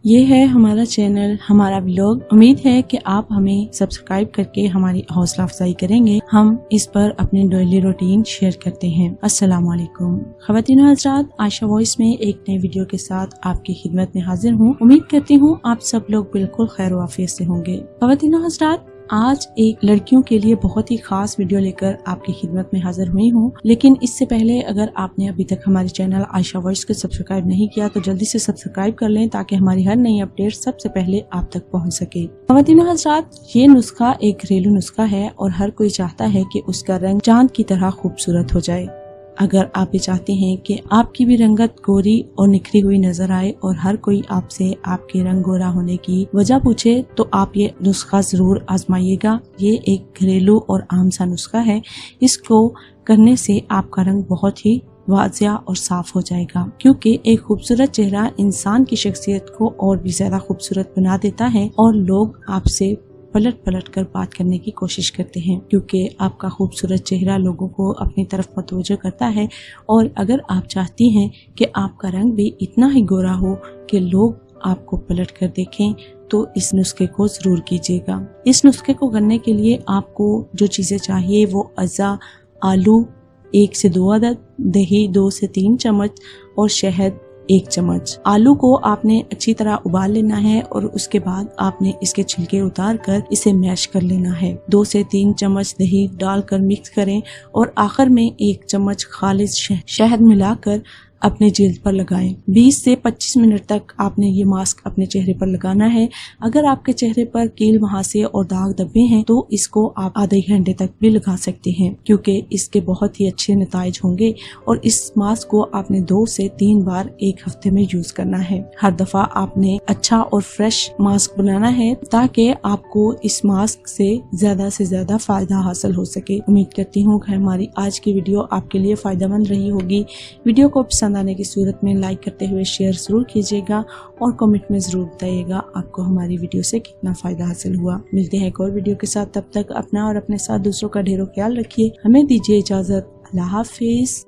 یہ ہے ہمارا چینل، ہمارا ولاگ۔ امید ہے کہ آپ ہمیں سبسکرائب کر کے ہماری حوصلہ افزائی کریں گے۔ ہم اس پر اپنی ڈیلی روٹین شیئر کرتے ہیں۔ السلام علیکم خواتین و حضرات، عائشہ وائس میں ایک نئے ویڈیو کے ساتھ آپ کی خدمت میں حاضر ہوں۔ امید کرتی ہوں آپ سب لوگ بالکل خیر و عافیت سے ہوں گے۔ خواتین و حضرات، آج ایک لڑکیوں کے لیے بہت ہی خاص ویڈیو لے کر آپ کی خدمت میں حاضر ہوئی ہوں، لیکن اس سے پہلے اگر آپ نے ابھی تک ہمارے چینل عائشہ وائس کو سبسکرائب نہیں کیا تو جلدی سے سبسکرائب کر لیں تاکہ ہماری ہر نئی اپڈیٹ سب سے پہلے آپ تک پہنچ سکے۔ خواتین و حضرات، یہ نسخہ ایک گھریلو نسخہ ہے اور ہر کوئی چاہتا ہے کہ اس کا رنگ چاند کی طرح خوبصورت ہو جائے۔ اگر آپ یہ چاہتے ہیں کہ آپ کی بھی رنگت گوری اور نکھری ہوئی نظر آئے اور ہر کوئی آپ سے آپ کے رنگ گورا ہونے کی وجہ پوچھے تو آپ یہ نسخہ ضرور آزمائیے گا۔ یہ ایک گھریلو اور عام سا نسخہ ہے۔ اس کو کرنے سے آپ کا رنگ بہت ہی واضح اور صاف ہو جائے گا، کیونکہ ایک خوبصورت چہرہ انسان کی شخصیت کو اور بھی زیادہ خوبصورت بنا دیتا ہے اور لوگ آپ سے پلٹ پلٹ کر بات کرنے کی کوشش کرتے ہیں، کیونکہ آپ کا خوبصورت چہرہ لوگوں کو اپنی طرف متوجہ کرتا ہے۔ اور اگر آپ چاہتی ہیں کہ آپ کا رنگ بھی اتنا ہی گورا ہو کہ لوگ آپ کو پلٹ کر دیکھیں تو اس نسخے کو ضرور کیجیے گا۔ اس نسخے کو کرنے کے لیے آپ کو جو چیزیں چاہیے وہ اجزا: آلو 1 سے 2 عدد، دہی 2 سے 3 چمچ اور شہد 1 چمچ۔ آلو کو آپ نے اچھی طرح ابال لینا ہے اور اس کے بعد آپ نے اس کے چھلکے اتار کر اسے میش کر لینا ہے۔ 2 سے 3 چمچ دہی ڈال کر مکس کریں اور آخر میں 1 چمچ خالص شہد ملا کر اپنے جلد پر لگائیں۔ 20 سے 25 منٹ تک آپ نے یہ ماسک اپنے چہرے پر لگانا ہے۔ اگر آپ کے چہرے پر کیل مہاسے اور داغ دبے ہیں تو اس کو آپ آدھے گھنٹے تک بھی لگا سکتے ہیں، کیونکہ اس کے بہت ہی اچھے نتائج ہوں گے۔ اور اس ماسک کو آپ نے 2 سے 3 بار ایک ہفتے میں یوز کرنا ہے۔ ہر دفعہ آپ نے اچھا اور فریش ماسک بنانا ہے تاکہ آپ کو اس ماسک سے زیادہ فائدہ حاصل ہو سکے۔ امید کرتی ہوں کہ ہماری آج کی ویڈیو آپ کے لیے فائدہ مند رہی ہوگی۔ ویڈیو کو پسند آنے کی صورت میں لائک کرتے ہوئے شیئر ضرور کیجیے گا اور کمنٹ میں ضرور بتائیے گا آپ کو ہماری ویڈیو سے کتنا فائدہ حاصل ہوا۔ ملتے ہیں ایک اور ویڈیو کے ساتھ، تب تک اپنا اور اپنے ساتھ دوسروں کا ڈھیروں خیال رکھیے۔ ہمیں دیجیے اجازت۔ اللہ حافظ۔